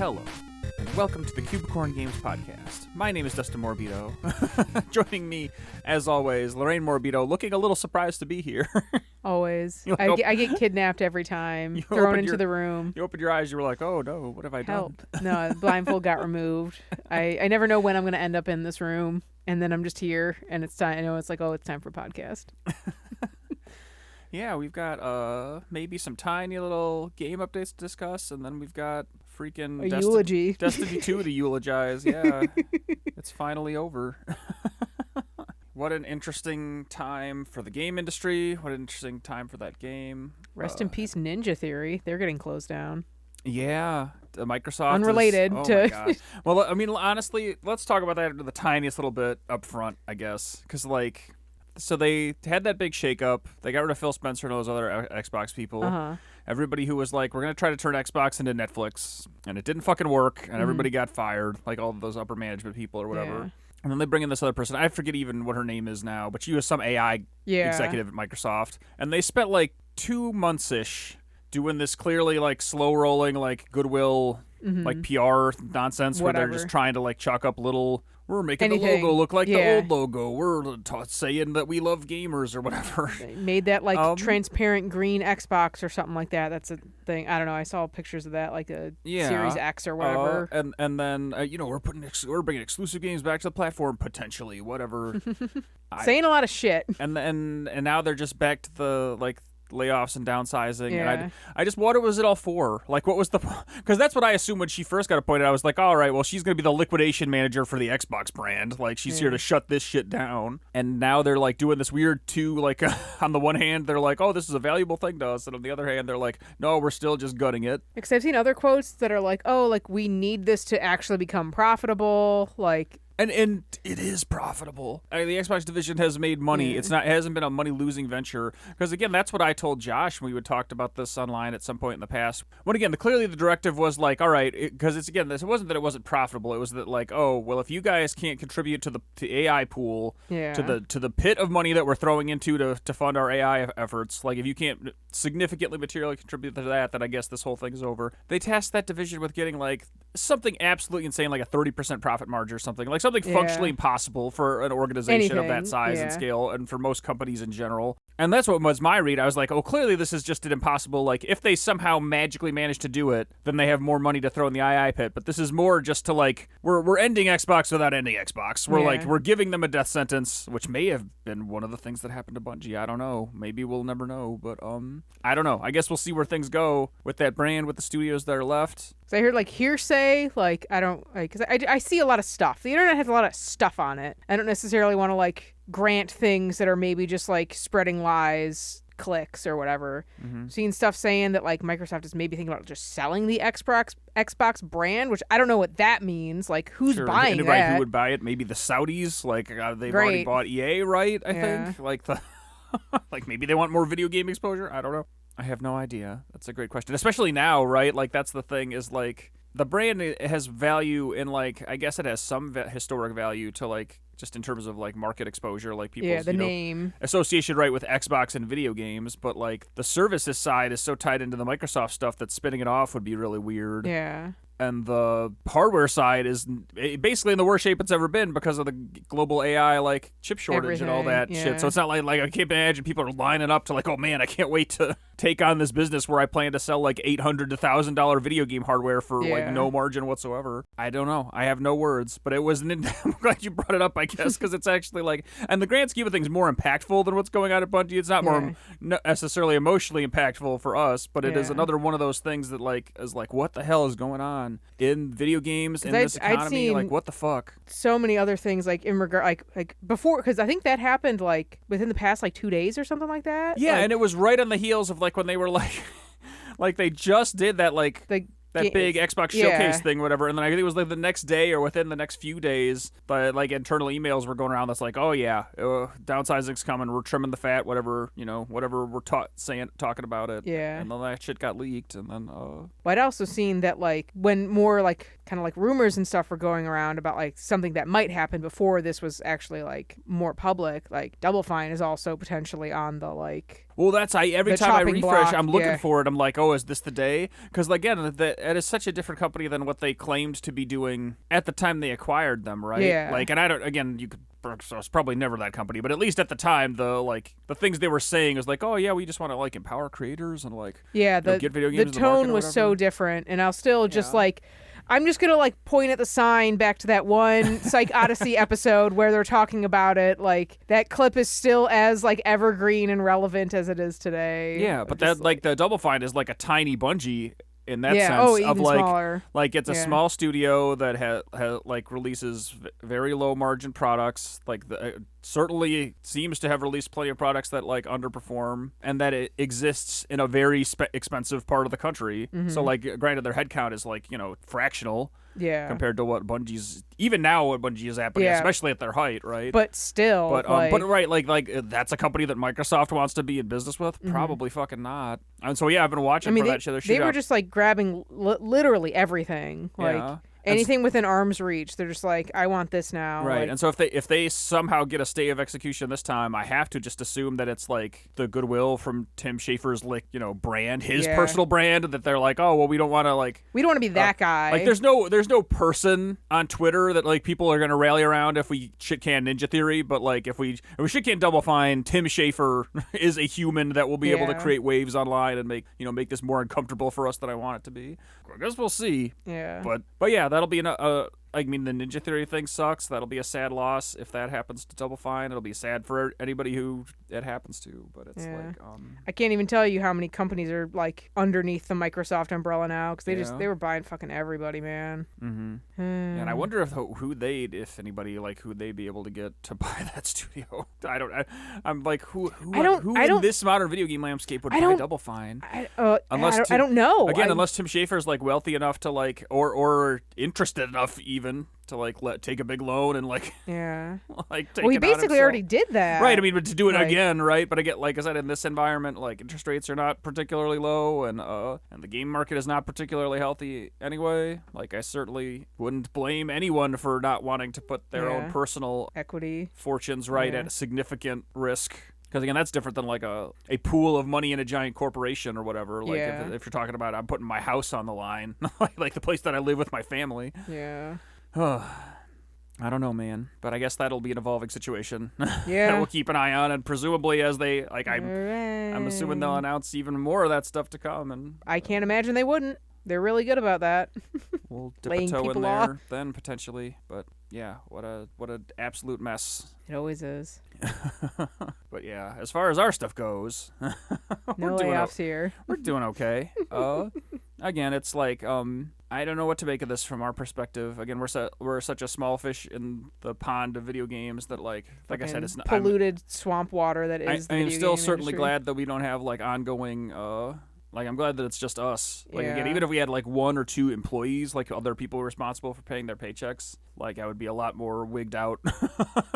Hello, and welcome to the Cubicorn Games Podcast. My name is Dustin Morbido. Joining me, as always, Lorraine Morbido, looking a little surprised to be here. Always. I get kidnapped every time, thrown into the room. You opened your eyes, you were like, oh no, what have I done? No, the blindfold got removed. I never know when I'm going to end up in this room, and then I'm just here, and it's time. I know it's like, oh, it's time for podcast. Yeah, we've got maybe some tiny little game updates to discuss, and then we've got freaking eulogy. Destiny 2 to eulogize. Yeah, it's finally over. What an interesting time for the game industry. What an interesting time for that game. Rest in peace, Ninja Theory. They're getting closed down. Yeah, Microsoft. Unrelated oh to. My gosh. Well, I mean, honestly, let's talk about that the tiniest little bit up front, I guess, because so they had that big shakeup. They got rid of Phil Spencer and those other Xbox people. Uh-huh. Everybody who was like, we're going to try to turn Xbox into Netflix, and it didn't fucking work, and everybody got fired, like all of those upper management people or whatever. Yeah. And then they bring in this other person. I forget even what her name is now, but she was some AI executive at Microsoft. And they spent like 2 months-ish doing this clearly like slow-rolling, like goodwill, like PR nonsense where they're just trying to like chalk up little... We're making the logo look like the old logo. We're saying that we love gamers or whatever. They made that like transparent green Xbox or something like that. That's a thing. I don't know. I saw pictures of that, like a Series X or whatever. And then we're bringing exclusive games back to the platform potentially, whatever. Saying a lot of shit. And now they're just back to the like layoffs and downsizing, and I just, what was it all for? Like, what was the, because that's what I assumed when she first got appointed. I was like, all right, well, she's gonna be the liquidation manager for the Xbox brand, like she's here to shut this shit down. And now they're like doing this weird like on the one hand they're like, oh, this is a valuable thing to us, and on the other hand they're like, no, we're still just gutting it. Because I've seen other quotes that are like, oh, like we need this to actually become profitable, like. And it is profitable. I mean, the Xbox division has made money. It hasn't been a money-losing venture. Because, again, that's what I told Josh when we would talked about this online at some point in the past. When, again, clearly the directive was like, all right, because it wasn't that it wasn't profitable. It was that, like, oh, well, if you guys can't contribute to the AI pool, to the pit of money that we're throwing into to fund our AI efforts, like, if you can't significantly materially contribute to that, then I guess this whole thing is over. They tasked that division with getting, like, something absolutely insane, like a 30% profit margin or something. Like, something functionally impossible for an organization of that size and scale, and for most companies in general. And that's what was my read. I was like, oh, clearly this is just an impossible, like, if they somehow magically manage to do it, then they have more money to throw in the II pit. But this is more just to, like, we're ending Xbox without ending Xbox. We're giving them a death sentence, which may have been one of the things that happened to Bungie. I don't know. Maybe we'll never know. But I don't know. I guess we'll see where things go with that brand, with the studios that are left. So I heard like hearsay, like I don't like, because I see a lot of stuff. The internet has a lot of stuff on it. I don't necessarily want to like grant things that are maybe just like spreading lies, clicks or whatever. Seeing stuff saying that like Microsoft is maybe thinking about just selling the Xbox brand, which I don't know what that means. Like, who's buying anybody that? Who would buy it? Maybe the Saudis. Like they've already bought EA, right? I think like like maybe they want more video game exposure. I don't know. I have no idea. That's a great question, especially now, right? Like that's the thing is like the brand has value in like, I guess it has some historic value to like just in terms of like market exposure, like people's name association, right, with Xbox and video games. But like the services side is so tied into the Microsoft stuff that spinning it off would be really weird. Yeah. And the hardware side is basically in the worst shape it's ever been because of the global AI like chip shortage and all that shit. So it's not like I can't imagine people are lining up to like, oh man, I can't wait to take on this business where I plan to sell like $800 to $1,000 video game hardware for like no margin whatsoever. I don't know. I have no words, but it was. I'm glad you brought it up, I guess, because it's actually like, and the grand scheme of things, more impactful than what's going on at Bungie. It's not more necessarily emotionally impactful for us, but it is another one of those things that like is like, what the hell is going on in video games in this economy? Like, what the fuck? So many other things like in regard like before, because I think that happened like within the past like 2 days or something like that. Yeah, and it was right on the heels of like when they were like like they just did that like that big Xbox showcase thing, whatever, and then I think it was like the next day or within the next few days, but like internal emails were going around that's like, oh yeah, downsizing's coming, we're trimming the fat, whatever, whatever we're talking about it. Yeah. And then that shit got leaked, and then Well, I'd also seen that like when more like kind of like rumors and stuff were going around about like something that might happen before this was actually like more public, like Double Fine is also potentially on the like Well, that's every the time I chopping refresh, block, I'm looking yeah. for it. I'm like, oh, is this the day? Because again, it is such a different company than what they claimed to be doing at the time they acquired them, right? Yeah. Like, and I don't. Again, you could. So it's probably never that company, but at least at the time, the things they were saying was like, oh yeah, we just want to like empower creators and like Yeah, get video games the in the market tone or was so whatever. different, and I'll still just Yeah. like, I'm just gonna like point at the sign back to that one Psych Odyssey episode where they're talking about it. Like that clip is still as like evergreen and relevant as it is today. Yeah, but that like the Double Fine is like a tiny Bungie in that yeah, sense oh, of even like smaller. like it's a Yeah. small studio that like releases very low margin products. Like certainly seems to have released plenty of products that like underperform, and that it exists in a very expensive part of the country. So like, granted, their headcount is like fractional. Yeah. Compared to what Bungie's, even now, what Bungie is at, but Yeah. especially at their height, right? But still, But like, right, like that's a company that Microsoft wants to be in business with. Probably fucking not. And so yeah, I've been watching I mean, for that shit. they were just like grabbing literally everything, like Yeah. anything within arm's reach. They're just like, I want this now. Right, Like, and so if they somehow get a stay of execution this time, I have to just assume that it's like the goodwill from Tim Schafer's like brand, his Yeah. personal brand, that they're like, oh well, we don't want to like. we don't want to be that guy. Like there's no person on Twitter that like people are gonna rally around if we shit can Ninja Theory, but like if we shit can Double Fine, Tim Schafer is a human that will be able to Yeah. create waves online and make this more uncomfortable for us than I want it to be. I guess we'll see. yeah. But yeah, that'll be I mean, the Ninja Theory thing sucks. That'll be a sad loss if that happens to Double Fine. It'll be sad for anybody who it happens to. But it's Yeah. like, I can't even tell you how many companies are like underneath the Microsoft umbrella now because Yeah. they were buying fucking everybody, man. and I wonder if anybody like who they'd be able to get to buy that studio. I'm like, who in this modern video game landscape would buy Double Fine? I don't know. Again, unless Tim Schafer's like wealthy enough to like, or interested enough even to like take a big loan and like yeah. like take Well, he it on basically himself. already did that. Right, I mean, but to do it Like- again, right? But I get, like I said, in this environment, like interest rates are not particularly low, and the game market is not particularly healthy anyway. Like, I certainly wouldn't blame anyone for not wanting to put their own Yeah. personal Equity. fortunes right Yeah. at a significant risk. Because again, that's different than like a pool of money in a giant corporation or whatever. Like Yeah. if you're talking about, I'm putting my house on the line, like the place that I live with my family. Yeah. I don't know, man, but I guess that'll be an evolving situation. Yeah. that we'll keep an eye on, and presumably as they like, I'm assuming they'll announce even more of that stuff to come, and I can't imagine they wouldn't. They're really good about that. we'll dip a Laying toe in people there off. then potentially. But yeah, what a absolute mess. It always is. But yeah, as far as our stuff goes, No we're doing layoffs here. we're doing okay. Again, it's like I don't know what to make of this from our perspective. Again, we're such a small fish in the pond of video games that like I said, it's not polluted swamp water that is. I the am video still game certainly industry. glad that we don't have like ongoing like I'm glad that it's just us. Like again, Yeah. even if we had like one or two employees, like other people responsible for paying their paychecks, like I would be a lot more wigged out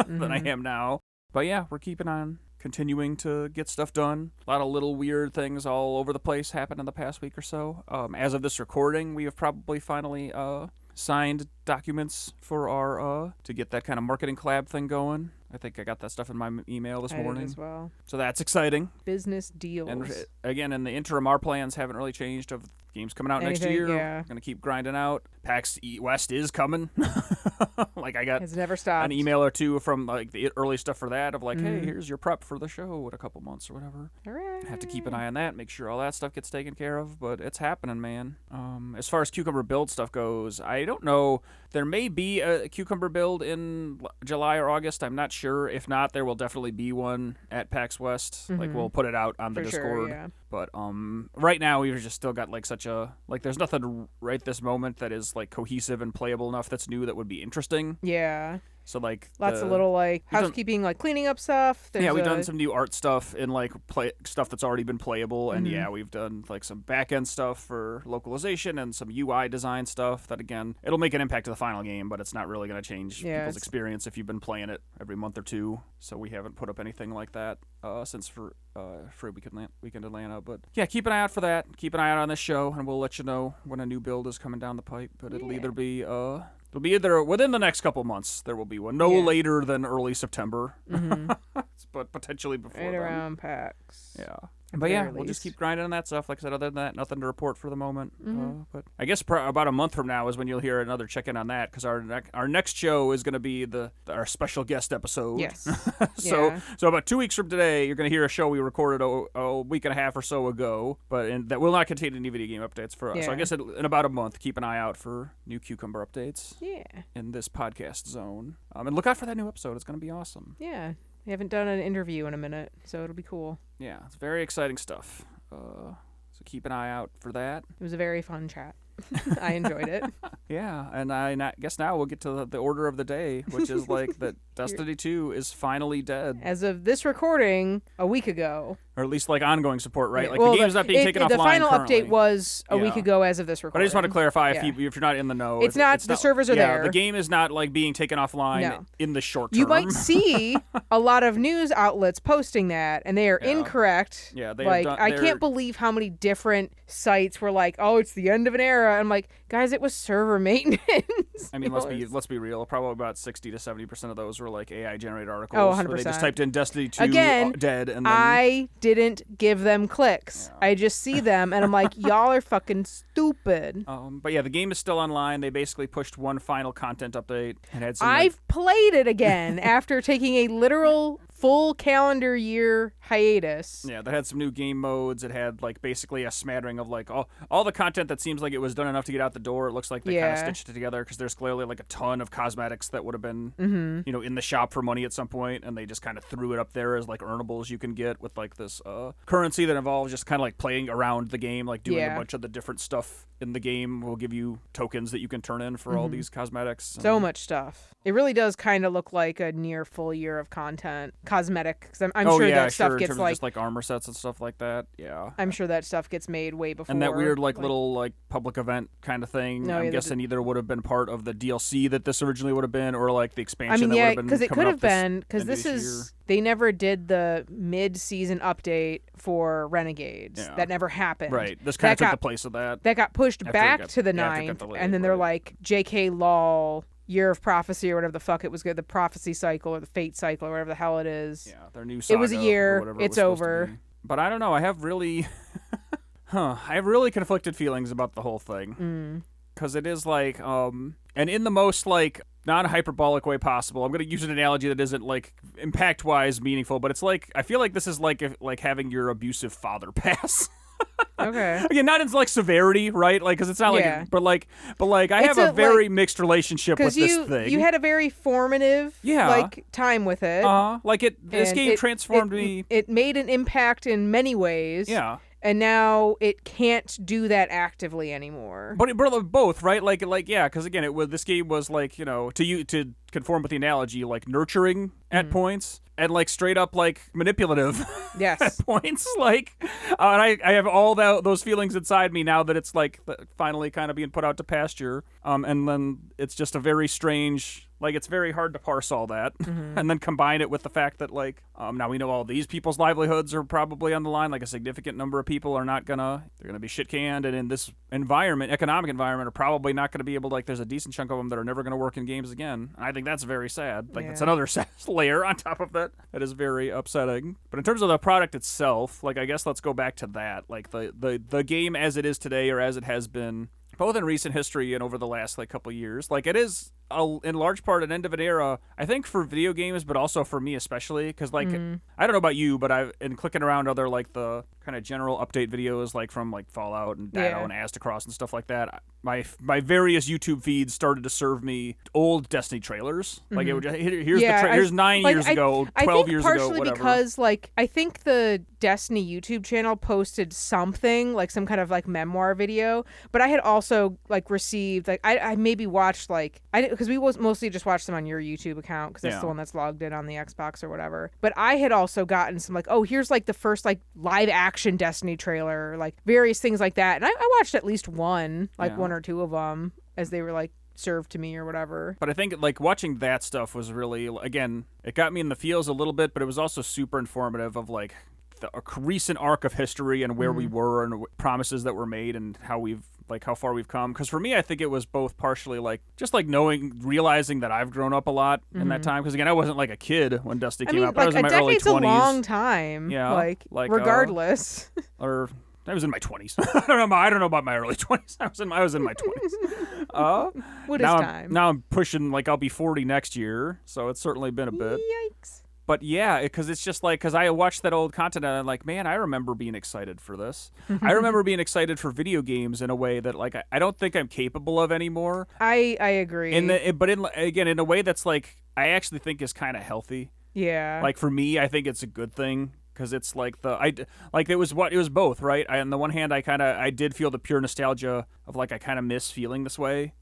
than I am now. But yeah, we're keeping on continuing to get stuff done. A lot of little weird things all over the place happened in the past week or so. As of this recording, we have probably finally signed documents for our to get that kind of marketing collab thing going. I think I got that stuff in my email this I did morning. as well. So that's exciting. Business deals. And again, in the interim, our plans haven't really changed of games coming out next Anything, year. yeah. Going to keep grinding out. PAX West is coming. Like I got Has never stopped. an email or two from like the early stuff for that of like, Mm-hmm. hey, here's your prep for the show in a couple months or whatever. Hooray. Have to keep an eye on that, make sure all that stuff gets taken care of, but it's happening, man. As far as Cucumber build stuff goes, I don't know. There may be a Cucumber build in July or August. I'm not sure. If not, there will definitely be one at PAX West. Like we'll put it out on the For sure, Discord. yeah. But right now we've just still got like such a like there's nothing right this moment that is like cohesive and playable enough that's new that would be interesting. Yeah. So like Lots of little like we've done- housekeeping, like cleaning up stuff. yeah, There's we've a- done some new art stuff and like stuff that's already been playable, and yeah, we've done like some back end stuff for localization and some UI design stuff. That again, it'll make an impact to the final game, but it's not really going to change Yeah, people's it's- experience if you've been playing it every month or two. So we haven't put up anything like that since for Weekend Atlanta. But yeah, keep an eye out for that. Keep an eye out on this show, and we'll let you know when a new build is coming down the pipe. But it'll either be it'll be either within the next couple months. There will be one, no Yeah. later than early September. but potentially before Right then. around PAX. Yeah. But yeah, very we'll just least. keep grinding on that stuff. Like I said, other than that, nothing to report for the moment. Mm-hmm. But I guess about a month from now is when you'll hear another check-in on that, because our next show is going to be our special guest episode. Yes. So about 2 weeks from today, you're going to hear a show we recorded a week and a half or so ago, but that will not contain any video game updates for us. So I Yeah. guess in about a month, keep an eye out for new Cucumber updates Yeah. in this podcast zone. And look out for that new episode. It's going to be awesome. Yeah. We haven't done an interview in a minute, so it'll be cool. Yeah, it's very exciting stuff. So keep an eye out for that. It was a very fun chat. I enjoyed it. Yeah, and I guess now we'll get to the order of the day, which is like that Destiny 2 is finally dead. As of this recording, a week ago. Or at least like ongoing support, right? Yeah, Like well, the game's not being taken offline The final currently. update was a week Yeah. ago as of this recording. But I just want to clarify if Yeah. you're not in the know. It's not- the servers are there. The game is not like being taken offline No. in the short term. You might see a lot of news outlets posting that, and they are Yeah. incorrect. Yeah, they like have done, I can't believe how many different sites were like, "Oh, it's the end of an era." I'm like, guys, it was server maintenance. I mean, You know, let's be real. Probably about 60 to 70% of those were like AI generated articles. Oh, where they 100%. just typed in Destiny 2 Again, dead, and then I didn't give them clicks. Yeah. I just see them, and I'm like, y'all are fucking stupid. But yeah, the game is still online. They basically pushed one final content update and had some. I've played it again after taking a literal full calendar year hiatus. Yeah, that had some new game modes. It had like basically a smattering of like all the content that seems like it was done enough to get out the door. It looks like they kind of Yeah. stitched it together because there's clearly like a ton of cosmetics that would have been Mm-hmm. in the shop for money at some point, and they just kind of threw it up there as like earnables you can get with like this currency that involves just kind of like playing around the game, like doing a Yeah. bunch of the different stuff in the game will give you tokens that you can turn in for all these cosmetics. So much stuff. It really does kind of look like a near full year of content, cosmetic. Cause I'm sure that stuff in gets terms of just like armor sets and stuff like that. Yeah. I'm sure that stuff gets made way before. And that weird like little like public event kind of thing. No, I'm yeah, guessing either would have been part of the DLC that this originally would have been, or like the expansion. I mean, that yeah, would have been because it coming could up have been because end of this is year. they never did the mid-season update for Renegades. Yeah. That never happened. Right. This kind of That took got- the place of that. That got pushed After it back got- to the yeah, after it got 9th, delayed, and then they're right. like J.K. Law Year of Prophecy or whatever the fuck it was good, the Prophecy Cycle or the Fate Cycle or whatever the hell it is. Yeah, their new It saga was a or year. whatever it It's was supposed to over. be. But I don't know. I have really, I have really conflicted feelings about the whole thing. Because it is like, and in the most like non-hyperbolic way possible. I'm going to use an analogy that isn't like impact-wise meaningful, but it's like I feel like this is like having your abusive father pass. Okay. Again, not in like severity, right? Like, because it's not Yeah. like, but like I It's have a a, very mixed relationship with Because this thing. you had a very formative like time with it. like this and game transformed me. It made an impact in many ways. Yeah. And now it can't do that actively anymore. But both, right? Like yeah, because again, this game was like to conform with the analogy, like nurturing at points and like straight up like manipulative Yes. at points. Like, and I have all those feelings inside me now that it's like finally kind of being put out to pasture. And then it's just a very strange. Like, it's very hard to parse all that and then combine it with the fact that, like, now we know all these people's livelihoods are probably on the line. Like, a significant number of people are they're going to be shit canned. And in this economic environment, are probably not going to be able to, like, there's a decent chunk of them that are never going to work in games again. And I think that's very sad. Like, it's Yeah. another layer on top of that is very upsetting. But in terms of the product itself, like, I guess let's go back to that. Like, the game as it is today or as it has been, both in recent history and over the last like couple years, like it is in large part an end of an era, I think, for video games, but also for me especially, because like I don't know about you, but I've been clicking around other like the kind of general update videos like from like Fallout and Datto and Astacross and stuff like that. My various YouTube feeds started to serve me old Destiny trailers. Like it would just, here's 9 years ago, 12 years ago, partially whatever. because like I think the Destiny YouTube channel posted something like some kind of like memoir video, but I had also like received like I maybe watched like because we mostly just watched them on your YouTube account because that's the one that's logged in on the Xbox or whatever. But I had also gotten some like, oh, here's like the first like live action Destiny trailer, like various things like that, and I watched at least one or two of them as they were like served to me or whatever. But I think like watching that stuff was really, again, it got me in the feels a little bit, but it was also super informative of like a recent arc of history and where we were and promises that were made and how we've like how far we've come. Because for me, I think it was both partially like just like realizing that I've grown up a lot in that time. Because again, I wasn't like a kid when Destiny came out, but I was in my early 20s. A decade's a long time. Yeah, like regardless. Or I was in my 20s. I don't know about my early 20s. I was in my 20s. What is time? Now I'm pushing, like, I'll be 40 next year, so it's certainly been a bit. Yikes. But yeah, because it's just like, because I watched that old content and I'm like, man, I remember being excited for this. I remember being excited for video games in a way that, like, I don't think I'm capable of anymore. I agree. But in a way that's like, I actually think is kind of healthy. Yeah. Like for me, I think it's a good thing. Because it's like it was both, right? On the one hand, I did feel the pure nostalgia of like I kind of miss feeling this way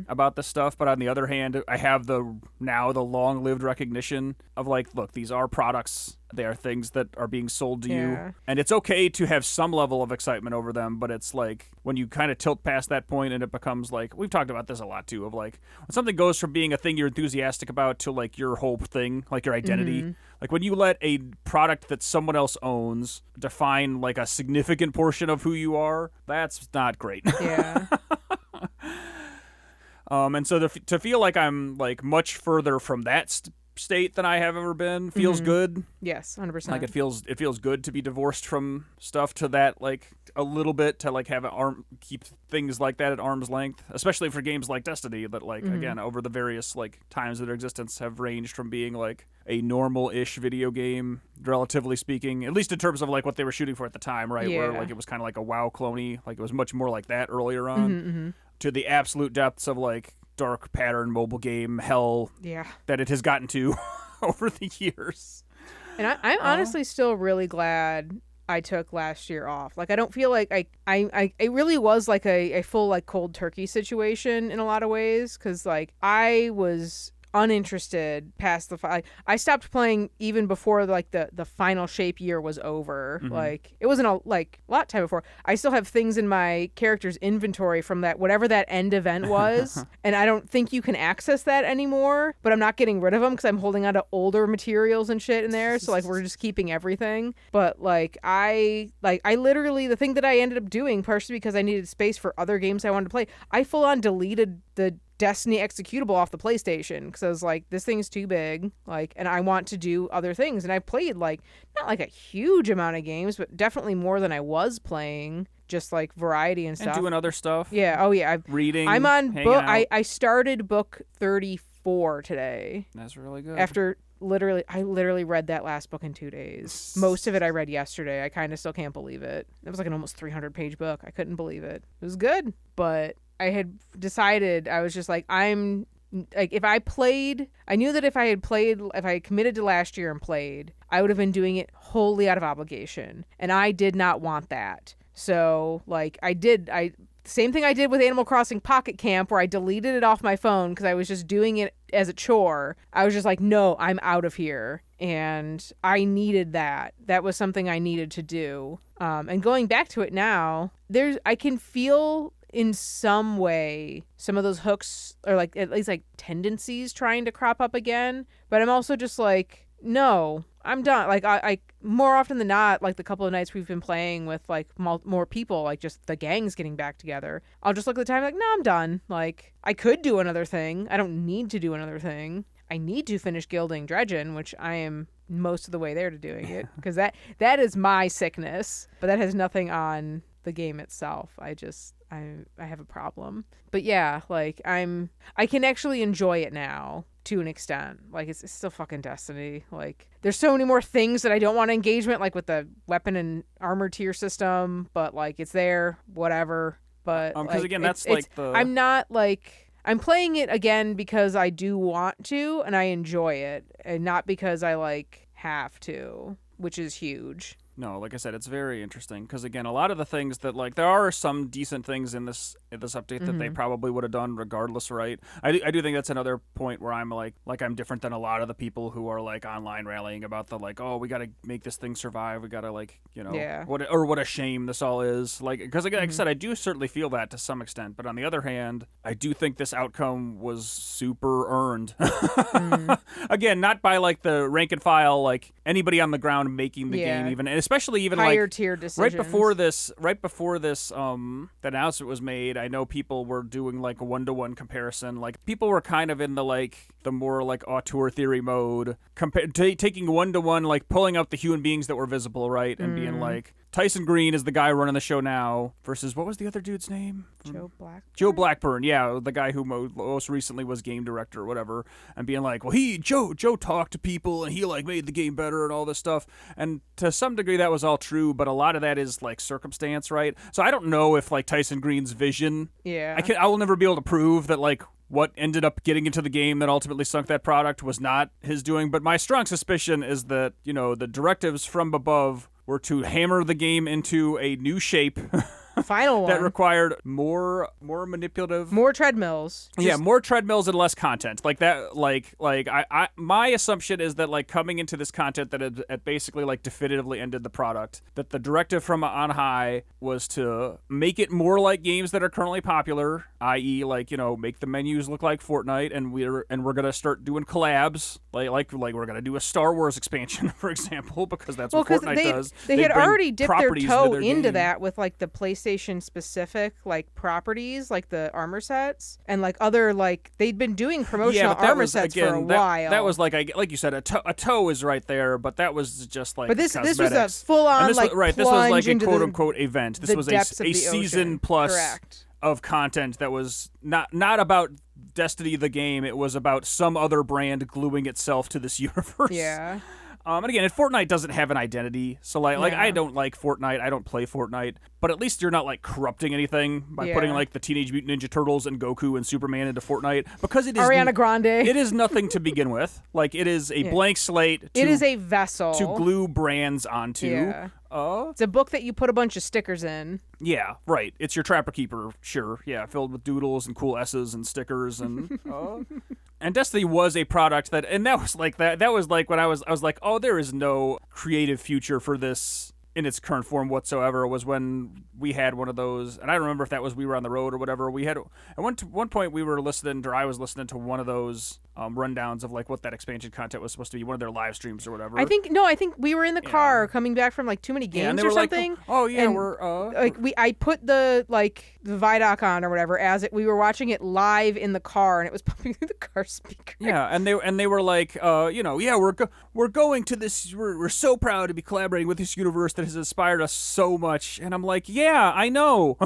about this stuff, but on the other hand, I have the long-lived recognition of like, look, these are products. They are things that are being sold to you, and it's okay to have some level of excitement over them. But it's like when you kind of tilt past that point, and it becomes like, we've talked about this a lot too, of like when something goes from being a thing you're enthusiastic about to like your whole thing, like your identity. Like when you let a product that someone else owns define like a significant portion of who you are, that's not great. Yeah. And so to feel like I'm like much further from that state than I have ever been feels good. Yes, 100%. Like it feels good to be divorced from stuff to that, like a little bit, to like have keep things like that at arm's length, especially for games like Destiny that like again over the various like times of their existence have ranged from being like a normal-ish video game, relatively speaking, at least in terms of like what they were shooting for at the time, right? Yeah. Where like it was kind of like a WoW cloney, like it was much more like that earlier on, to the absolute depths of like dark pattern mobile game hell that it has gotten to over the years. And I'm honestly still really glad I took last year off. Like I don't feel like I it really was like a full like cold turkey situation in a lot of ways, because like I was uninterested past I stopped playing even before like the final shape year was over. Like it wasn't a lot of time before. I still have things in my character's inventory from that whatever that end event was, and I don't think you can access that anymore, but I'm not getting rid of them because I'm holding on to older materials and shit in there, so like we're just keeping everything. But like I literally, the thing that I ended up doing, partially because I needed space for other games I wanted to play, I full on deleted the Destiny executable off the PlayStation because I was like, this thing's too big, like, and I want to do other things. And I played like not like a huge amount of games, but definitely more than I was playing, just like variety and stuff. And doing other stuff. Yeah. Oh yeah. Reading. I'm on book. Out. I started book 34 today. That's really good. After I literally read that last book in 2 days. Most of it I read yesterday. I kind of still can't believe it. It was like an almost 300-page book. I couldn't believe it. It was good, but I had decided, I was just like, I'm like, if I knew that if I had committed to last year and played, I would have been doing it wholly out of obligation. And I did not want that. So like same thing I did with Animal Crossing Pocket Camp, where I deleted it off my phone because I was just doing it as a chore. I was just like, no, I'm out of here. And I needed that. That was something I needed to do. And going back to it now, I can feel in some way some of those hooks, or like at least like tendencies trying to crop up again. But I'm also just like, no, I'm done. Like I more often than not, like the couple of nights we've been playing with like more people, like just the gangs getting back together, I'll just look at the time like, no, I'm done. Like I could do another thing. I don't need to do another thing. I need to finish gilding Dredgen, which I am most of the way there to doing it, because that is my sickness, but that has nothing on the game itself. I have a problem. But yeah, like I can actually enjoy it now to an extent. Like it's still fucking Destiny. Like there's so many more things that I don't want to engagement, like with the weapon and armor tier system, but like it's there, whatever. But because like, again, that's like I'm not like, I'm playing it again because I do want to and I enjoy it, and not because I like have to, which is huge. No, like I said, it's very interesting because, again, a lot of the things that, like, there are some decent things in this update that they probably would have done regardless, right? I do think that's another point where I'm like I'm different than a lot of the people who are like online rallying about the like, oh, we got to make this thing survive, we got to like, you know, what a shame this all is, like, because like I said, I do certainly feel that to some extent, but on the other hand, I do think this outcome was super earned. Again, not by like the rank and file, like anybody on the ground making the game even, and especially even higher like tier decisions. Right before this the announcement was made, I know people were doing like a 1-to-1 comparison. Like people were kind of in the more like auteur theory mode, taking 1-to-1, like pulling out the human beings that were visible, right, and being like, Tyson Green is the guy running the show now versus what was the other dude's name? Joe Blackburn, yeah, the guy who most recently was game director or whatever, and being like, well, Joe talked to people and he like made the game better and all this stuff. And to some degree that was all true, but a lot of that is like circumstance, right? So I don't know if like Tyson Green's vision, I will never be able to prove that like what ended up getting into the game that ultimately sunk that product was not his doing, but my strong suspicion is that, you know, the directives from above were to hammer the game into a new shape. Final one. That required more manipulative, more treadmills. More treadmills and less content. Like that. I my assumption is that like coming into this content that had basically like definitively ended the product. That the directive from on high was to make it more like games that are currently popular, i.e., like, you know, make the menus look like Fortnite, and we're gonna start doing collabs. Like we're gonna do a Star Wars expansion, for example, because that's what Fortnite does. They had already dipped their toe into game. that with like the PlayStation specific like properties, like the armor sets, and like other like they'd been doing promotional armor sets for a while. That was like you said, a toe is right there, but that was just like. But this was a full on this like was, this was like a quote unquote event. This was a season plus Correct. of content that was not about Destiny the game. It was about some other brand gluing itself to this universe. Yeah. And again, Fortnite doesn't have an identity, so like I don't like Fortnite. I don't play Fortnite, but at least you're not like corrupting anything by putting like the Teenage Mutant Ninja Turtles and Goku and Superman into Fortnite, because it is Ariana Grande. It is nothing to begin with. Like it is a blank slate. It is a vessel to glue brands onto. Yeah. It's a book that you put a bunch of stickers in. Yeah, right. It's your Trapper Keeper, sure. Yeah, filled with doodles and cool S's and stickers and. And Destiny was a product that was like that. That was like when I was like, oh, there is no creative future for this in its current form whatsoever. Was when we had one of those, and I don't remember if that was We Were on the Road or whatever. We had at one point we were listening, or I was listening to one of those rundowns of like what that expansion content was supposed to be, one of their live streams or whatever. I think we were in the car coming back from like Too Many Games and they or were something. Like, oh yeah, and we're like I put the Vidoc on or whatever we were watching it live in the car, and it was pumping through the car speaker. Yeah, and they were like, we're going to this. We're so proud to be collaborating with this universe that has inspired us so much. And I'm like, yeah, I know.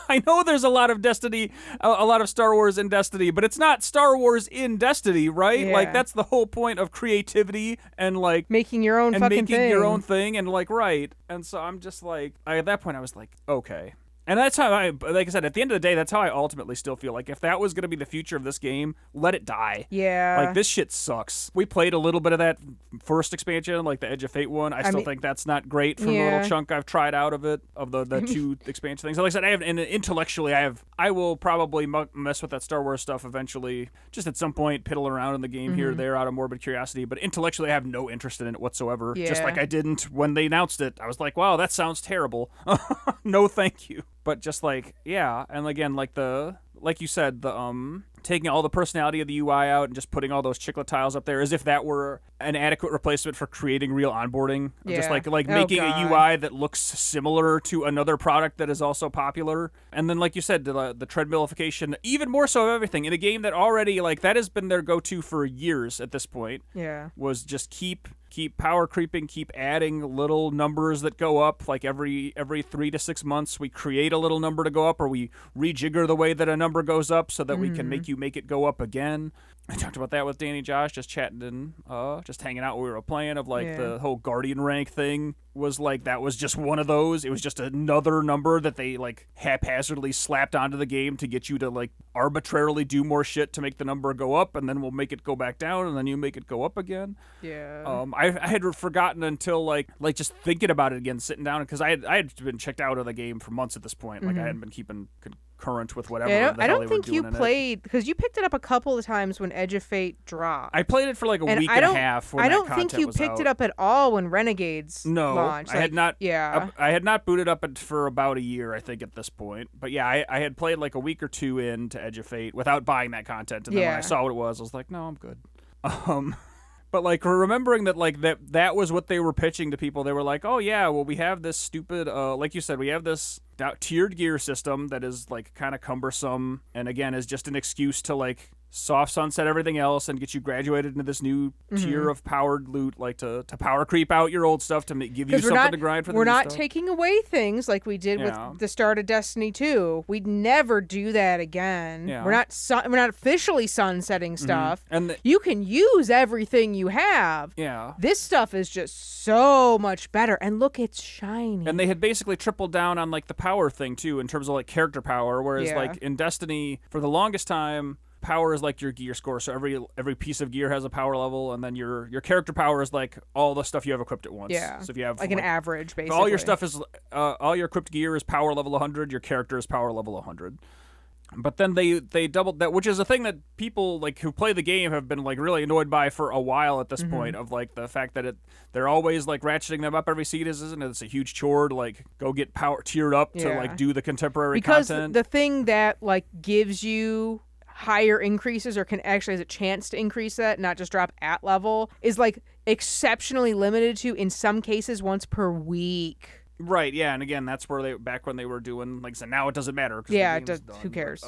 I know there's a lot of Destiny, a lot of Star Wars in Destiny, but it's not Star Wars in Destiny, right? Yeah. Like that's the whole point of creativity and like making your own your own thing and like right. And so I'm just like, at that point I was like, okay. And that's how like I said, at the end of the day, that's how I ultimately still feel. Like, if that was going to be the future of this game, let it die. Yeah. Like, this shit sucks. We played a little bit of that first expansion, like the Edge of Fate one. I still think that's not great from the little chunk I've tried out of it, of the two expansion things. Like I said, intellectually, I will probably mess with that Star Wars stuff eventually, just at some point, piddle around in the game here or there out of morbid curiosity. But intellectually, I have no interest in it whatsoever. Yeah. Just like I didn't when they announced it. I was like, wow, that sounds terrible. No, thank you. But just like, yeah, and again, like you said, the taking all the personality of the UI out and just putting all those chiclet tiles up there as if that were an adequate replacement for creating real onboarding. Yeah. Just like making a UI that looks similar to another product that is also popular. And then, like you said, the treadmillification, even more so of everything in a game that already, like, that has been their go-to for years at this point. Yeah. Was just keep power creeping, keep adding little numbers that go up. Like every 3 to 6 months, we create a little number to go up, or we rejigger the way that a number goes up so that we can make it go up again. I talked about that with Danny Josh, just chatting and just hanging out when we were playing, of like the whole Guardian rank thing was like, that was just one of those. It was just another number that they like haphazardly slapped onto the game to get you to like arbitrarily do more shit to make the number go up, and then we'll make it go back down, and then you make it go up again. Yeah. I had forgotten until like just thinking about it again, sitting down, because I had been checked out of the game for months at this point. Like I hadn't been keeping current with whatever. Yeah, I don't think you played, because you picked it up a couple of times when Edge of Fate dropped. I played it for like a week and a half. When I don't think you picked it up at all when Renegades launched. I had not. Yeah, I had not booted up it for about a year, I think, at this point. But yeah, I had played like a week or two into Edge of Fate without buying that content, and then when I saw what it was, I was like, no, I'm good. But like remembering that like that was what they were pitching to people. They were like, oh yeah, well we have this stupid like you said, we have this tiered gear system that is like kind of cumbersome, and again is just an excuse to like soft sunset everything else and get you graduated into this new tier of powered loot, like to power creep out your old stuff to give you something to grind for the We're new not stuff. taking away things like we did with the start of Destiny 2. We'd never do that again. Yeah. We're not officially sunsetting stuff. And you can use everything you have. Yeah. This stuff is just so much better. And look, it's shiny. And they had basically tripled down on like the power thing too, in terms of like character power, whereas like in Destiny for the longest time, power is like your gear score, so every piece of gear has a power level, and then your character power is like all the stuff you have equipped at once. Yeah. So if you have like an average, basically. All your stuff is all your equipped gear is power level 100. Your character is power level 100. But then they doubled that, which is a thing that people like who play the game have been like really annoyed by for a while at this point, of like the fact that they're always like ratcheting them up every season. It's a huge chore to like go get power tiered up to like do the contemporary content. Because the thing that like gives you higher increases or can actually has a chance to increase that, not just drop at level, is like exceptionally limited to, in some cases, once per week. Right, yeah, and again, that's where back when they were doing, like I said, now it doesn't matter. Yeah, who cares?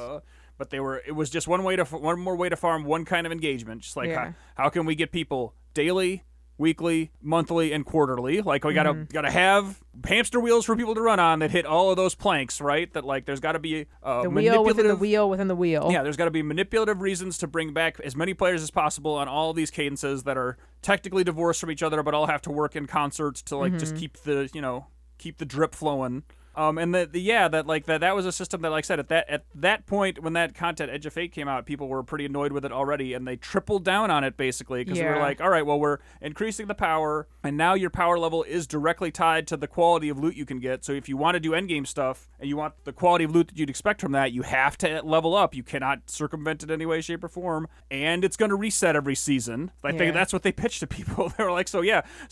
But it was just one more way to farm one kind of engagement. Just like how can we get people daily, weekly, monthly, and quarterly? Like we gotta have hamster wheels for people to run on that hit all of those planks, right? That like there's got to be the wheel within the wheel within the wheel. Yeah, there's got to be manipulative reasons to bring back as many players as possible on all these cadences that are technically divorced from each other, but all have to work in concert to like just keep the drip flowing. And that was a system that, like I said, at that point when that content Edge of Fate came out, people were pretty annoyed with it already, and they tripled down on it basically because we were like, all right, well, we're increasing the power, and now your power level is directly tied to the quality of loot you can get. So if you want to do endgame stuff and you want the quality of loot that you'd expect from that, you have to level up. You cannot circumvent it in any way, shape, or form, and it's going to reset every season. I think that's what they pitched to people. They were like, so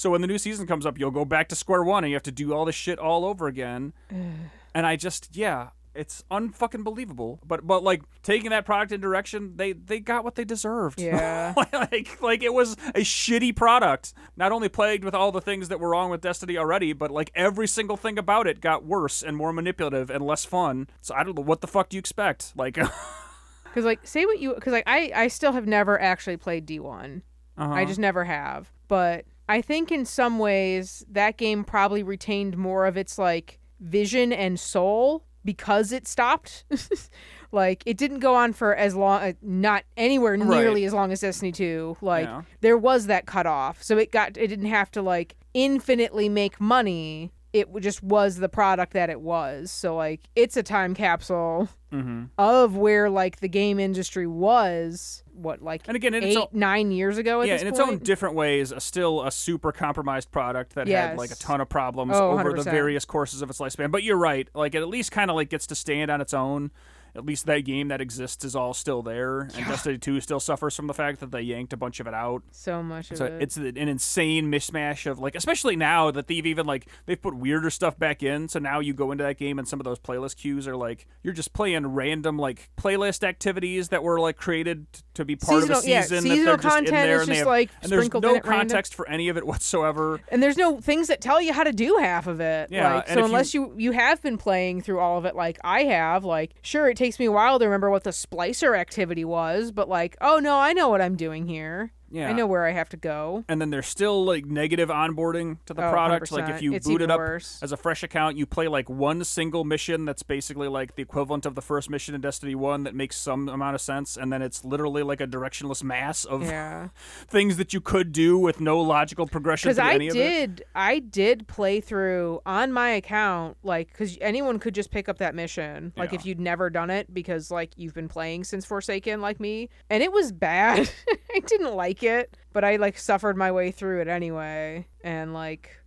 when the new season comes up, you'll go back to square one, and you have to do all this shit all over again. And I just, it's unfucking believable. But like taking that product in direction, they got what they deserved. Yeah. like it was a shitty product. Not only plagued with all the things that were wrong with Destiny already, but like every single thing about it got worse and more manipulative and less fun. So I don't know, what the fuck do you expect? Like, because like I still have never actually played D1. I just never have. But I think in some ways that game probably retained more of its like vision and soul because it stopped. Like it didn't go on for as long, not anywhere nearly as long as Destiny 2. Like there was that cutoff, so it didn't have to like infinitely make money. It just was the product that it was. So like it's a time capsule of where like the game industry was. And again, 8-9 years ago at this point? In its own different ways, still a super compromised product that had like a ton of problems over 100%. the various courses of its lifespan. But you're right, like it at least kind of like gets to stand on its own. At least that game that exists is all still there, and Destiny 2 still suffers from the fact that they yanked a bunch of it out. So much of it. It's an insane mishmash of like, especially now that they've put weirder stuff back in. So now you go into that game and some of those playlist queues are like you're just playing random like playlist activities that were like created to be part of a season. Seasonal that they're content just in there is and just like sprinkled in there's at no context for any of it whatsoever. And there's no things that tell you how to do half of it. Yeah, like, so unless you have been playing through all of it like I have, like sure it takes me a while to remember what the splicer activity was, but like, oh no, I know what I'm doing here. Yeah. I know where I have to go. And then there's still like negative onboarding to the product. 100%. Like if you boot it up as a fresh account, you play like one single mission that's basically like the equivalent of the first mission in Destiny 1 that makes some amount of sense, and then it's literally like a directionless mass of things that you could do with no logical progression through any of it. I did play through on my account, like, because anyone could just pick up that mission, like if you'd never done it because like you've been playing since Forsaken like me, and it was bad. I didn't like it, but I like suffered my way through it anyway, and like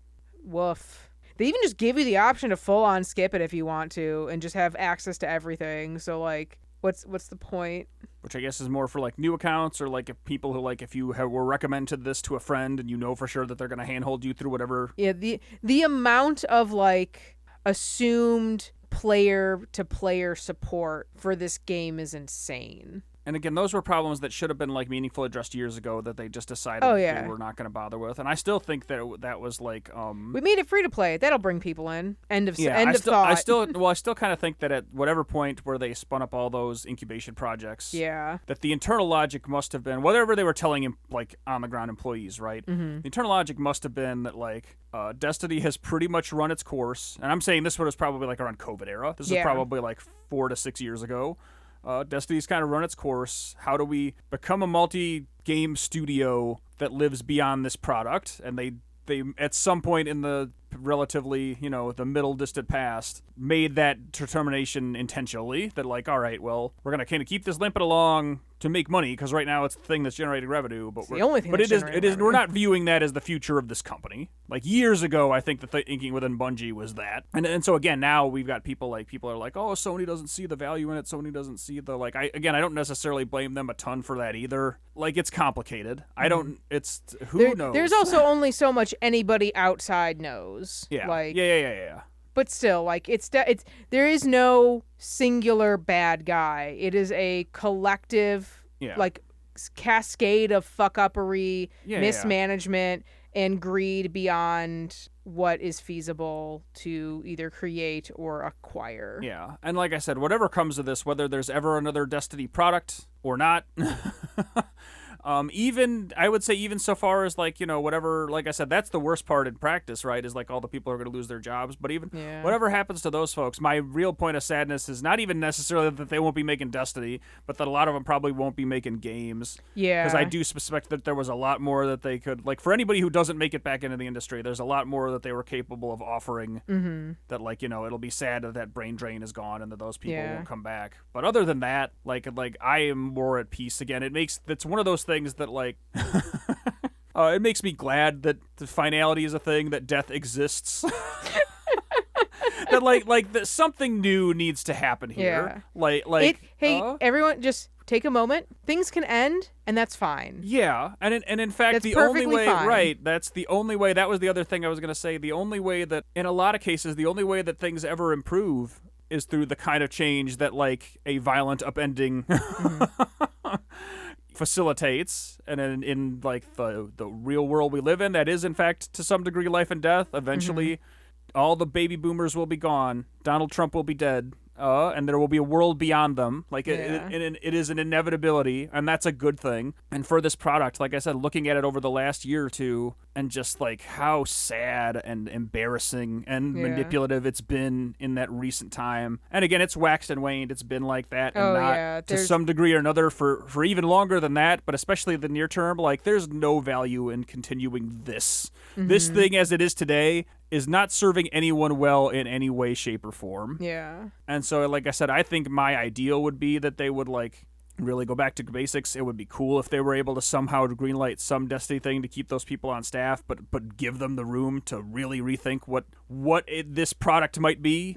woof. They even just give you the option to full on skip it if you want to and just have access to everything, so like what's the point? Which I guess is more for like new accounts, or like if people who like if you were recommended this to a friend and you know for sure that they're going to handhold you through whatever. Yeah, the amount of like assumed player to player support for this game is insane. And again, those were problems that should have been like meaningfully addressed years ago that they just decided they were not going to bother with. And I still think that that was like we made it free to play. That'll bring people in. End of thought. I still kind of think that at whatever point where they spun up all those incubation projects, that the internal logic must have been whatever they were telling him, like on the ground employees, right? The internal logic must have been that like Destiny has pretty much run its course. And I'm saying this was probably like around COVID era. This is probably like 4 to 6 years ago. Destiny's kind of run its course. How do we become a multi-game studio that lives beyond this product? And they at some point in the relatively, the middle distant past, made that determination intentionally that like, all right, well, we're going to kind of keep this limping along to make money because right now it's the thing that's generating revenue. But the only thing it is. We're not viewing that as the future of this company. Like years ago, I think the thinking within Bungie was that. And so again, now we've got people are like, oh, Sony doesn't see the value in it. Sony doesn't see the like. I don't necessarily blame them a ton for that either. Like it's complicated. I don't. It's who knows. There's also only so much anybody outside knows. Yeah. Like, yeah. But still, like it's there is no singular bad guy. It is a collective, like cascade of fuck-uppery, mismanagement, and greed beyond what is feasible to either create or acquire. Yeah, and like I said, whatever comes of this, whether there's ever another Destiny product or not. Even I would say even so far as like whatever, like I said, that's the worst part in practice, right, is like all the people are going to lose their jobs. But even whatever happens to those folks, my real point of sadness is not even necessarily that they won't be making Destiny, but that a lot of them probably won't be making games. Because I do suspect that there was a lot more that they could, like, for anybody who doesn't make it back into the industry, there's a lot more that they were capable of offering. That like it'll be sad that brain drain is gone and that those people won't come back. But other than that, like I am more at peace again. It's one of those things that like it makes me glad that the finality is a thing, that death exists. That like that something new needs to happen here. Everyone just take a moment. Things can end, and that's fine. Yeah, and in fact, that's the only way, fine. right? That's the only way. That was the other thing I was going to say. The only way that, in a lot of cases, the only way that things ever improve is through the kind of change that like a violent upending facilitates. And in like the real world we live in, that is in fact to some degree life and death. Eventually, all the baby boomers will be gone. Donald Trump will be dead. And there will be a world beyond them. Like it is an inevitability, and that's a good thing. And for this product, like I said, looking at it over the last year or two, and just like how sad and embarrassing and manipulative it's been in that recent time. And again, it's waxed and waned. It's been like that, and to some degree or another for even longer than that. But especially the near term, like there's no value in continuing this. This thing as it is today is not serving anyone well in any way, shape, or form. Yeah. And so, like I said, I think my ideal would be that they would, like, really go back to basics. It would be cool if they were able to somehow greenlight some Destiny thing to keep those people on staff, but give them the room to really rethink what this product might be.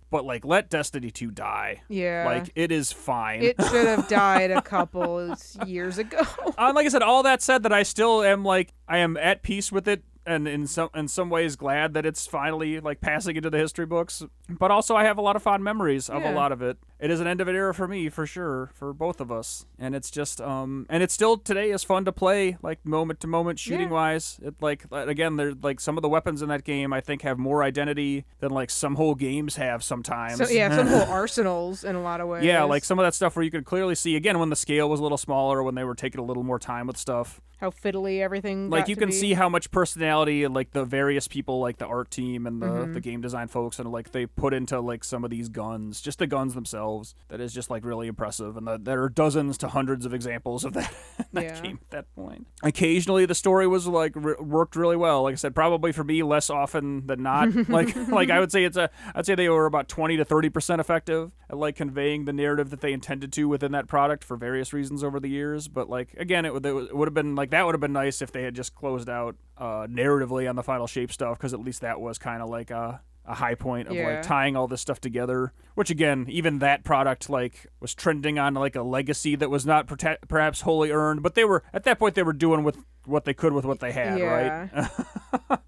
But, like, let Destiny 2 die. Yeah. Like, it is fine. It should have died a couple years ago. Like I said, all that said, that I still am, like, I am at peace with it. And in some ways glad that it's finally like passing into the history books, but also I have a lot of fond memories of a lot of it. It is an end of an era for me, for sure, for both of us, and it's just and it's still today is fun to play, like moment to moment shooting wise. It like again, there's like some of the weapons in that game I think have more identity than like some whole games have sometimes. So, some whole arsenals in a lot of ways. Yeah, like some of that stuff where you could clearly see again when the scale was a little smaller, when they were taking a little more time with stuff. How fiddly everything like got you to can be. see how much personality like the various people, like the art team and the game design folks, and like they put into like some of these guns, just the guns themselves, that is just like really impressive. And there are dozens to hundreds of examples of that in that game at that point. Occasionally the story was like worked really well. Like I said, probably for me less often than not. like I would say I'd say they were about 20 to 30% effective at like conveying the narrative that they intended to within that product for various reasons over the years. But like again, it would have been like, that would have been nice if they had just closed out narratively on the final shape stuff, because at least that was kind of like a high point of like tying all this stuff together, which again, even that product like was trending on like a legacy that was not perhaps wholly earned, but they were at that point they were doing with what they could with what they had, right?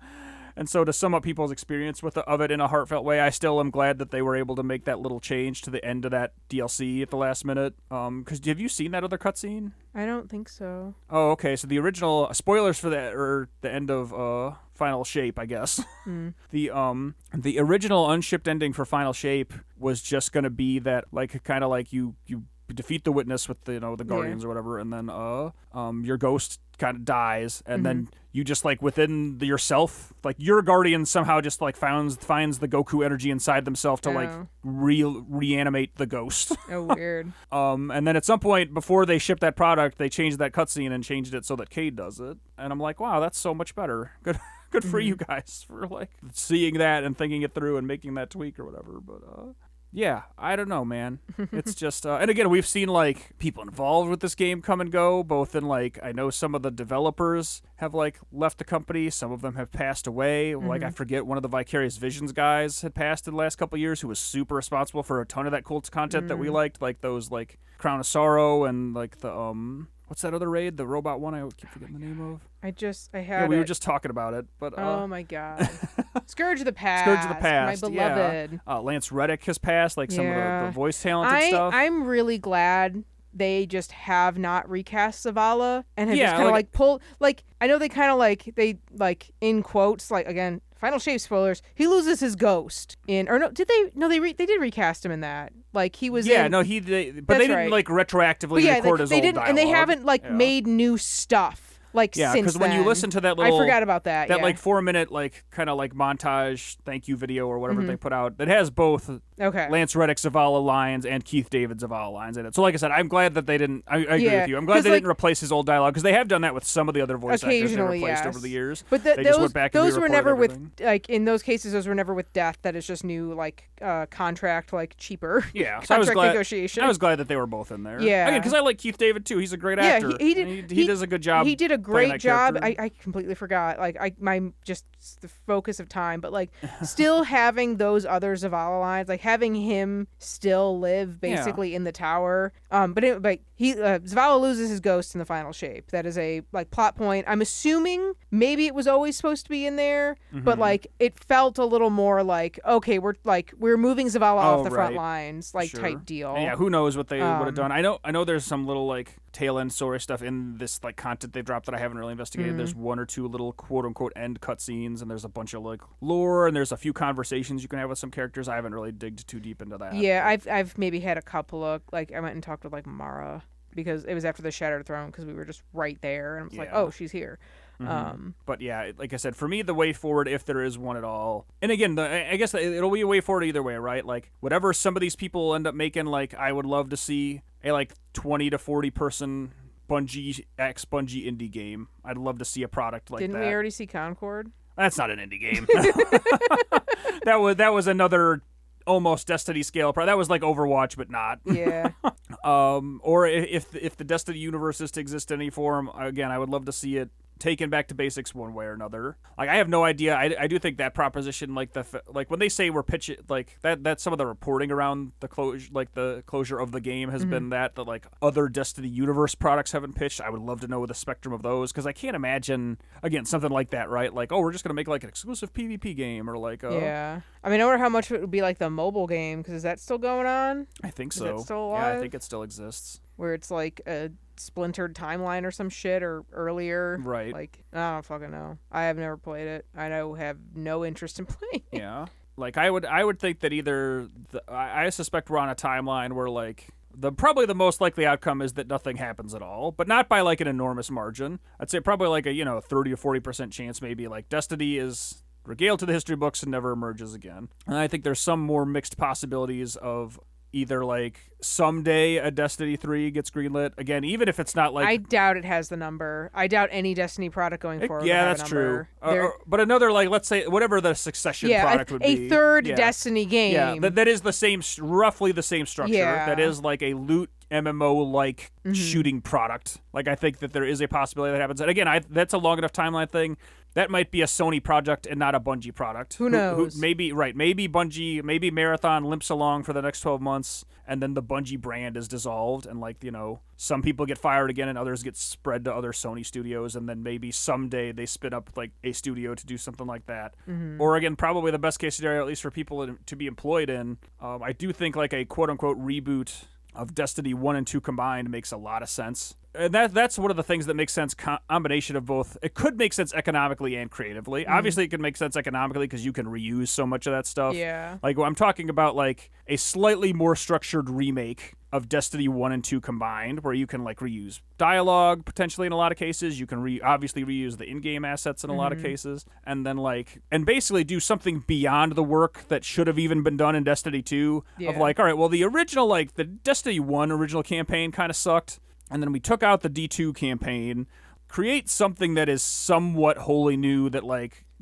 And so to sum up people's experience of it in a heartfelt way, I still am glad that they were able to make that little change to the end of that DLC at the last minute. Because have you seen that other cutscene? I don't think so. Oh, okay. So the original spoilers for that, or the end of Final Shape, I guess. The original unshipped ending for Final Shape was just gonna be that, like, kind of like you defeat the witness with the the guardians or whatever, and then your ghost kind of dies, and then you just, like, within yourself, like, your guardian somehow just, like, finds the Goku energy inside themselves to like reanimate the ghost. Oh, weird. And then at some point before they shipped that product, they changed that cutscene and changed it so that Cade does it, and I'm like, wow, that's so much better. Good for you guys for, like, seeing that and thinking it through and making that tweak or whatever. But yeah, I don't know, man. It's just and again, we've seen, like, people involved with this game come and go, both in, like, I know some of the developers have, like, left the company, some of them have passed away. Like, I forget, one of the Vicarious Visions guys had passed in the last couple of years, who was super responsible for a ton of that cult content that we liked, like those, like, Crown of Sorrow and, like, the what's that other raid? The robot one? I keep forgetting the name of. I had Yeah, we were just talking about it, but oh my god. Scourge of the Past. Scourge of the Past. My beloved. Yeah. Lance Reddick has passed, like, some of the voice talent and stuff. I'm really glad they just have not recast Zavala and have just kind of, like, pulled, like, I know they kind of, like, they, like, in quotes, like, again, Final Shape spoilers, he loses his ghost in, or no, did they? No, they did recast him in that. Like, he was but they didn't like retroactively record his they old didn't, dialogue. and they haven't, like, made new stuff. Like, yeah, because when you listen to that little, I forgot about that. That like 4-minute, like, kind of like montage thank you video or whatever they put out that has both Lance Reddick Zavala lines and Keith David Zavala lines in it. So, like I said, I'm glad that they didn't. I agree with you. I'm glad they didn't replace his old dialogue, because they have done that with some of the other voice actors they replaced over the years. But they just went back and those were never everything. with, like, in those cases, those were never with death. That is just new, like, contract, like, cheaper. Yeah, so contract negotiation. I was glad that they were both in there. Yeah, again, because I like Keith David too. He's a great actor. He does a good job. He did a great job. Character. I completely forgot. Like, my just the focus of time, but, like, still having those other Zavala lines, like, having him still live basically in the tower. But Zavala loses his ghost in the Final Shape. That is a, like, plot point. I'm assuming maybe it was always supposed to be in there, but, like, it felt a little more like, okay, we're moving Zavala off the front lines, like, type deal. Yeah, who knows what they would have done. I know there's some little, like, tail end story stuff in this, like, content they've dropped that I haven't really investigated. There's one or two little quote unquote end cutscenes, and there's a bunch of, like, lore, and there's a few conversations you can have with some characters. I haven't really digged too deep into that. Yeah, I've maybe had a couple of, like, I went and talked with, like, Mara, because it was after the Shattered Throne, because we were just right there, and I was like, oh, she's here. But yeah, like I said, for me, the way forward, if there is one at all, and again, I guess it'll be a way forward either way, right? Like, whatever some of these people end up making, like, I would love to see a, like, 20 to 40 person Bungie indie game. I'd love to see a product like that. Didn't we already see Concord? That's not an indie game. that was another almost Destiny scale product. That was like Overwatch, but not. Yeah. Or if the Destiny universe is to exist in any form, again, I would love to see it taken back to basics one way or another. Like, I have no idea. I do think that proposition, like when they say we're pitching, like, that some of the reporting around the closure of the game has been that like other Destiny universe products haven't pitched. I would love to know the spectrum of those, because I can't imagine, again, something like that, right? Like, oh, we're just gonna make, like, an exclusive PvP game, or like yeah. I mean, I wonder how much it would be like the mobile game, because is that still going on? I think so. Is that still alive? Yeah, I think it still exists. Where it's like a splintered timeline or some shit, or earlier. Right. Like, I don't fucking know. I have never played it. I have no interest in playing it. Yeah. Like, I would think that either I suspect we're on a timeline where, like, probably the most likely outcome is that nothing happens at all, but not by, like, an enormous margin. I'd say probably like a 30 or 40% chance, maybe, like, Destiny is regaled to the history books and never emerges again. And I think there's some more mixed possibilities of either, like, someday a Destiny 3 gets greenlit again, even if it's not like, I doubt it has the number. I doubt any Destiny product going forward. Yeah, that's true. But another, like, let's say whatever the succession product would be, a third Destiny game. Yeah, that is roughly the same structure. Yeah. That is like a loot MMO-like shooting product. Like, I think that there is a possibility that happens. And again, that's a long enough timeline thing. That might be a Sony project and not a Bungie product. Who knows? Maybe Bungie, maybe Marathon limps along for the next 12 months, and then the Bungie brand is dissolved, and like, some people get fired again and others get spread to other Sony studios, and then maybe someday they spin up like a studio to do something like that. Or again, probably the best case scenario, at least for people to be employed in. I do think like a quote unquote reboot of Destiny 1 and 2 combined makes a lot of sense. And that's one of the things that makes sense, combination of both. It could make sense economically and creatively. Obviously, it can make sense economically because you can reuse so much of that stuff. Yeah. Like, I'm talking about, like, a slightly more structured remake of Destiny 1 and 2 combined, where you can, like, reuse dialogue, potentially, in a lot of cases. You can obviously reuse the in-game assets in a lot of cases. And then, like, and basically do something beyond the work that should have even been done in Destiny 2. Of, like, all right, well, the original, like, the Destiny 1 original campaign kind of sucked. And then we took out the D2 campaign, create something that is somewhat wholly new that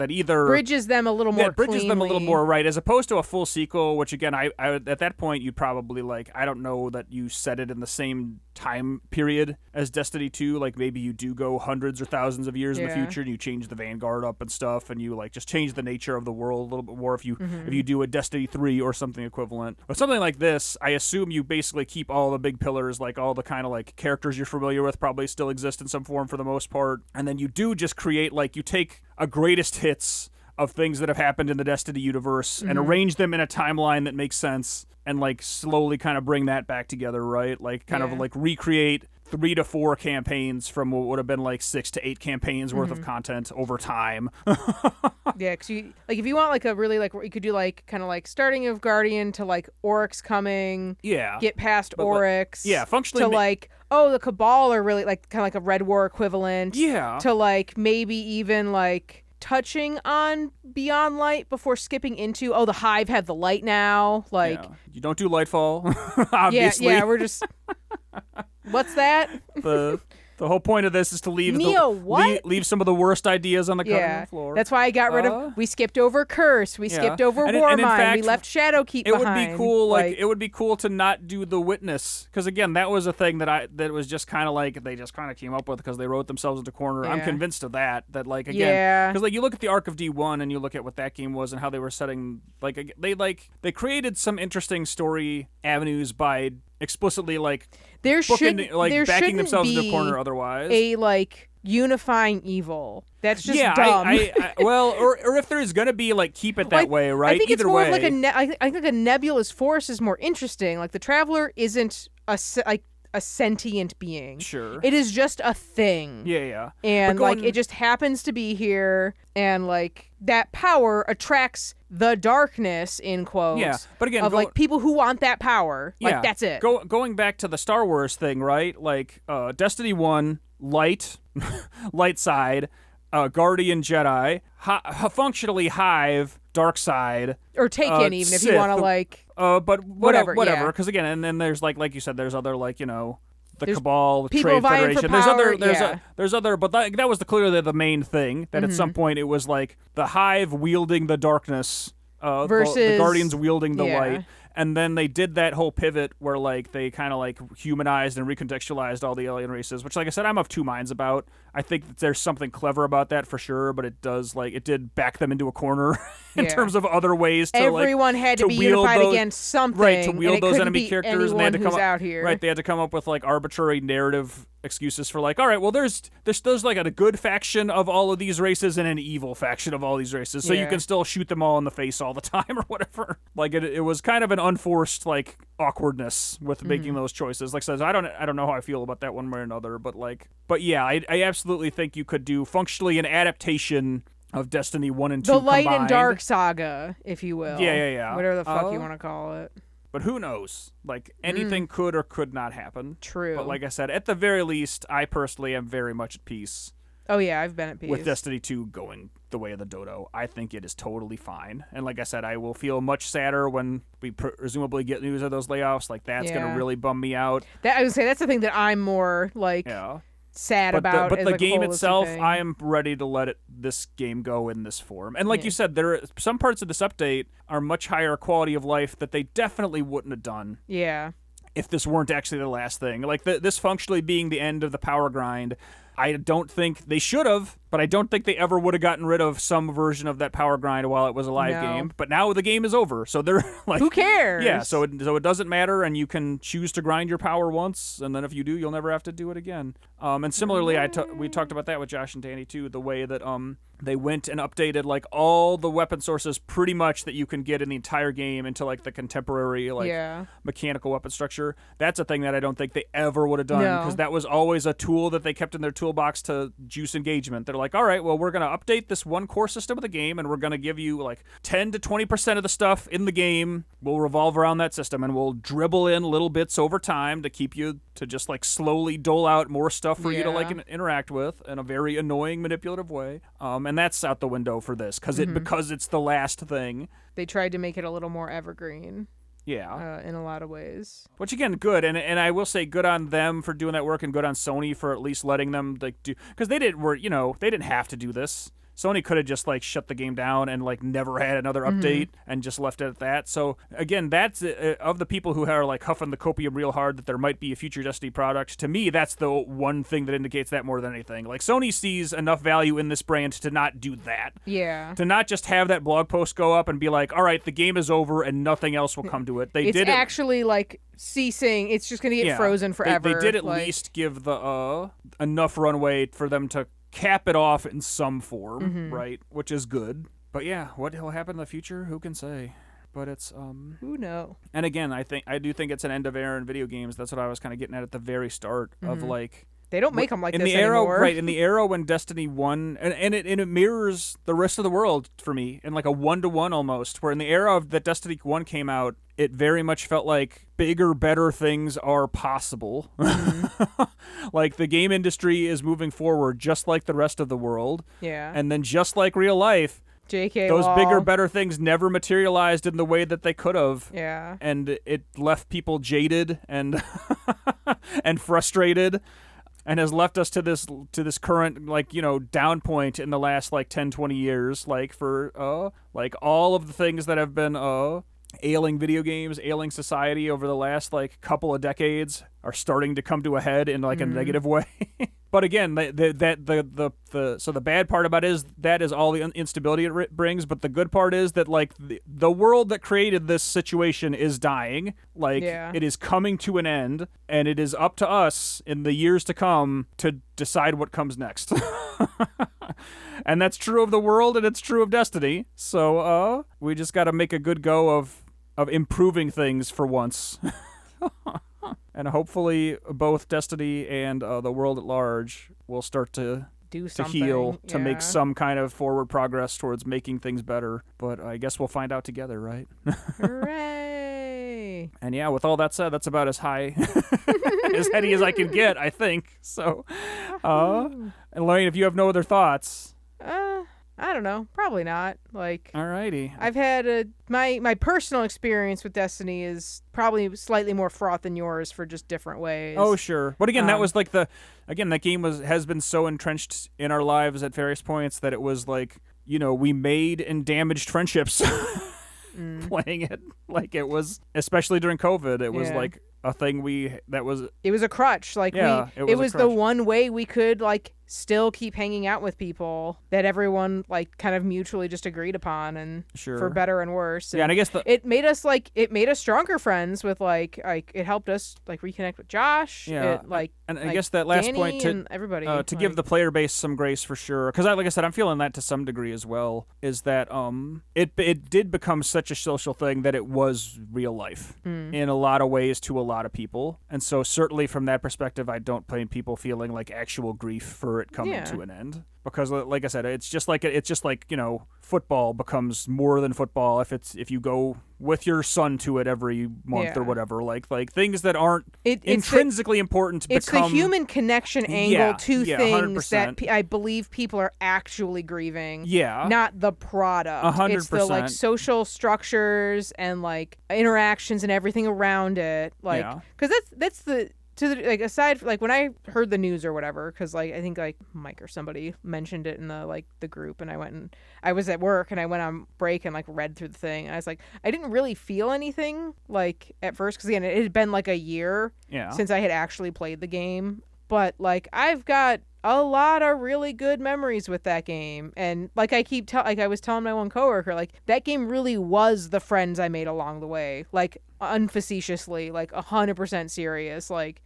either bridges them a little more bridges cleanly. them a little more, right, as opposed to a full sequel, which again, I at that point you'd probably I don't know that you set it in the same time period as Destiny 2, like maybe you do go hundreds or thousands of years in the future and you change the Vanguard up and stuff, and you just change the nature of the world a little bit more if you do a Destiny 3 or something equivalent. But something like this, I assume you basically keep all the big pillars, like all the kind of characters you're familiar with probably still exist in some form for the most part, and then you do just create you take a greatest hits of things that have happened in the Destiny universe and arrange them in a timeline that makes sense, and slowly kind of bring that back together, right? Kind of recreate 3 to 4 campaigns from what would have been 6 to 8 campaigns worth of content over time. Yeah, because you if you want a really you could do kind of starting of Guardian to Oryx coming, get past Oryx, functionally to the Cabal are really kind of like a Red War equivalent, to maybe even touching on Beyond Light before skipping into the Hive have the light now, you don't do Lightfall, obviously. Yeah, we're just what's that? The whole point of this is to leave leave some of the worst ideas on the cutting floor. That's why I got rid of. We skipped over Curse. We skipped over Warmind. We left Shadowkeep behind. It would be cool. It would be cool to not do the Witness, because again, that was a thing that was just kind of they just kind of came up with because they wrote themselves into corner. I'm convinced of that. That again, because you look at the arc of D1 and you look at what that game was and how they were setting. They created some interesting story avenues by explicitly backing themselves into a corner otherwise. A unifying evil. That's just dumb. Or if there's gonna be keep it that way, right? I think Either it's more way. of I think a nebulous force is more interesting. The Traveler isn't a sentient being. Sure. It is just a thing. Yeah. And it just happens to be here, and that power attracts the darkness, in quotes. Yeah, but again, of people who want that power. That's it. Going back to the Star Wars thing, right? Destiny 1, light side, Guardian Jedi, functionally Hive, dark side, or Taken, even Sith, if you want to but whatever. Yeah. Because again, and then there's like you said, there's other the there's Cabal, the people Trade vying for Federation. power, There's other, but that was clearly the main thing. That at some point it was the Hive wielding the darkness, versus the Guardians wielding the light. And then they did that whole pivot where they kind of humanized and recontextualized all the alien races, which, like I said, I'm of two minds about. I think that there's something clever about that for sure, but it does it did back them into a corner in terms of other ways to everyone had to be unified agained something, right? To wield and those enemy characters, and they had to come out here. Right, they had to come up with arbitrary narrative excuses for all right, well, there's a good faction of all of these races and an evil faction of all these races, so you can still shoot them all in the face all the time or whatever. It was kind of an unforced awkwardness with making those choices. I says, I don't know how I feel about that one way or another, but yeah, I absolutely think you could do functionally an adaptation of Destiny 1 and 2 the light combined. and dark saga, if you will. Yeah. Whatever the fuck you want to call it. But who knows? Anything could or could not happen. True. But like I said, at the very least, I personally am very much at peace. Oh yeah, I've been at peace. With Destiny 2 going the way of the dodo. I think it is totally fine. And like I said, I will feel much sadder when we presumably get news of those layoffs. That's going to really bum me out. I would say that's the thing that I'm more sad about. But the game itself, thing. I am ready to let this game go in this form. And like you said, there are some parts of this update are much higher quality of life that they definitely wouldn't have done. Yeah. if this weren't actually the last thing. Like this functionally being the end of the power grind. I don't think they should have, but I don't think they ever would have gotten rid of some version of that power grind while it was a live game. But now the game is over, so they're like, who cares? Yeah, so it doesn't matter, and you can choose to grind your power once, and then if you do, you'll never have to do it again. And similarly, we talked about that with Josh and Danny too, the way that they went and updated like all the weapon sources pretty much that you can get in the entire game into like the contemporary mechanical weapon structure. That's a thing that I don't think they ever would have done, because that was always a tool that they kept in their toolbox to juice engagement. They're like, all right, well, we're going to update this one core system of the game, and we're going to give you like 10 to 20% of the stuff in the game will revolve around that system, and we'll dribble in little bits over time to keep you to just like slowly dole out more stuff for you to like interact with in a very annoying, manipulative way. And that's out the window for this because it's the last thing. They tried to make it a little more evergreen. Yeah. In a lot of ways. Which again, good, and I will say good on them for doing that work, and good on Sony for at least letting them like do, because they didn't have to do this. Sony could have just like shut the game down and like never had another update and just left it at that. So again, that's of the people who are like huffing the copium real hard that there might be a future Destiny product. To me, that's the one thing that indicates that more than anything. Like Sony sees enough value in this brand to not do that. Yeah. To not just have that blog post go up and be like, all right, the game is over and nothing else will come to it. It's actually like ceasing. It's just going to get frozen forever. They did at least give the enough runway for them to cap it off in some form, right? Which is good. But yeah, what will happen in the future? Who can say? But it's who knows? And again, I do think it's an end of era in video games. That's what I was kind of getting at the very start of like they don't make them like in this the era, anymore. right? In the era when Destiny 1 and it mirrors the rest of the world for me in like a 1-to-1 almost. Where in the era of that Destiny 1 came out, it very much felt like bigger, better things are possible. Like the game industry is moving forward just like the rest of the world. Yeah. And then just like real life, JK those Wall. bigger, better things never materialized in the way that they could have. Yeah. And it left people jaded and and frustrated. And has left us to this current, like, down point in the last, like, 10, 20 years, like, for, like, all of the things that have been, ailing video games, ailing society over the last, like, couple of decades are starting to come to a head in, like, a negative way. But again, so the bad part about it is all the instability it brings, but the good part is that like the world that created this situation is dying. Like it is coming to an end, and it is up to us in the years to come to decide what comes next. And that's true of the world, and it's true of Destiny. So we just got to make a good go of improving things for once. And hopefully both Destiny and the world at large will start to heal, to make some kind of forward progress towards making things better. But I guess we'll find out together, right? Hooray! And yeah, with all that said, that's about as high, as heady as I can get, I think. So, and Lorraine, if you have no other thoughts... I don't know. Probably not. Like, alrighty. I've had my personal experience with Destiny is probably slightly more fraught than yours for just different ways. Oh, sure. But again, that was like that game has been so entrenched in our lives at various points that it was like, we made and damaged friendships playing it. Like it was, especially during COVID, it was like a thing it was a crutch. Like it was the one way we could like still keep hanging out with people that everyone like kind of mutually just agreed upon, and for better and worse. And I guess it made us stronger friends with like it helped us like reconnect with Josh. Yeah. And I guess that last Danny point and everybody to give the player base some grace for sure, because like I said, I'm feeling that to some degree as well. Is that it did become such a social thing that it was real life in a lot of ways to a lot of people, and so certainly from that perspective, I don't blame people feeling like actual grief for it coming to an end. Because like I said, it's just like football becomes more than football if you go with your son to it every month or whatever. Like things that aren't intrinsically important become... It's the human connection angle to things 100%. that I believe people are actually grieving. Yeah. Not the product. 100%. It's the like social structures and like interactions and everything around it. Like, because that's like aside like when I heard the news or whatever, because like I think like Mike or somebody mentioned it in the group, and I was at work and I went on break and like read through the thing, and I was like, I didn't really feel anything like at first, because again it had been like a year since I had actually played the game, but like I've got a lot of really good memories with that game, and like I was telling my one coworker, like that game really was the friends I made along the way, like unfacetiously, like 100% serious. Like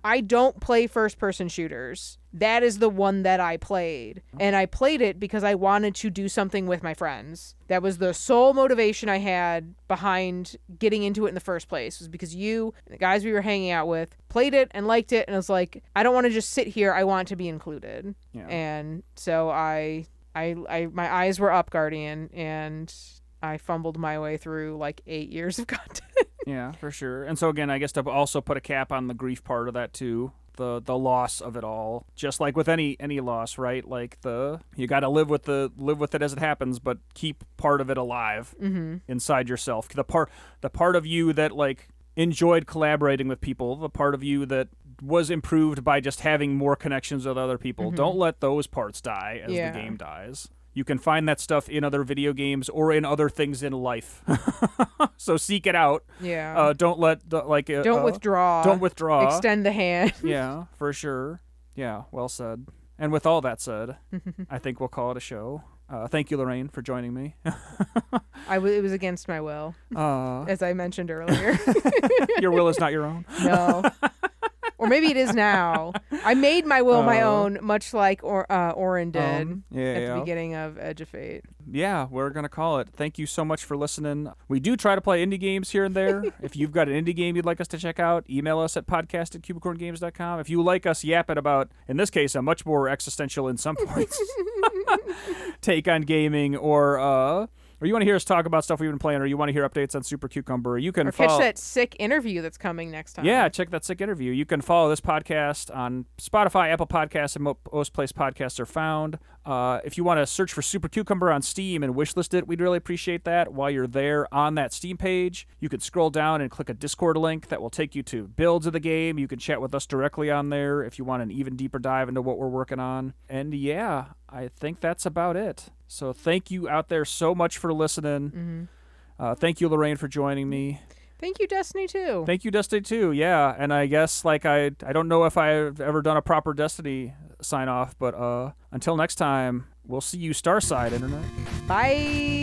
I don't play first person shooters. That is the one that I played, and I played it because I wanted to do something with my friends. That was the sole motivation I had behind getting into it in the first place, was because you and the guys we were hanging out with played it and liked it, and I was like, I don't want to just sit here, I want to be included. And so I my eyes were up, Guardian, and I fumbled my way through like 8 years of content. Yeah, for sure. And so again, I guess to also put a cap on the grief part of that too, the loss of it all. Just like with any loss, right? Like you got to live with it as it happens, but keep part of it alive inside yourself. The part of you that like enjoyed collaborating with people, the part of you that was improved by just having more connections with other people. Don't let those parts die as the game dies. You can find that stuff in other video games or in other things in life. So seek it out. Yeah. Don't withdraw. Don't withdraw. Extend the hand. Yeah, for sure. Yeah, well said. And with all that said, I think we'll call it a show. Thank you, Lorraine, for joining me. It was against my will, as I mentioned earlier. Your will is not your own? No. Or maybe it is now. I made my will my own, much like Oren did at the beginning of Edge of Fate. Yeah, we're going to call it. Thank you so much for listening. We do try to play indie games here and there. If you've got an indie game you'd like us to check out, email us at podcast@cubicorngames.com. If you like us yapping about, in this case, a much more existential in some points take on gaming, or you want to hear us talk about stuff we've been playing, or you want to hear updates on Super Cucumber, you can catch that sick interview that's coming next time. Yeah, check that sick interview. You can follow this podcast on Spotify, Apple Podcasts, and most place podcasts are found. If you want to search for Super Cucumber on Steam and wishlist it, we'd really appreciate that. While you're there on that Steam page, you can scroll down and click a Discord link that will take you to builds of the game. You can chat with us directly on there if you want an even deeper dive into what we're working on. And yeah, I think that's about it. So thank you out there so much for listening. Thank you, Lorraine, for joining me. Thank you, Destiny 2. Thank you, Destiny 2, yeah. And I guess like I don't know if I've ever done a proper Destiny sign-off, but until next time, we'll see you Starside, Internet. Bye.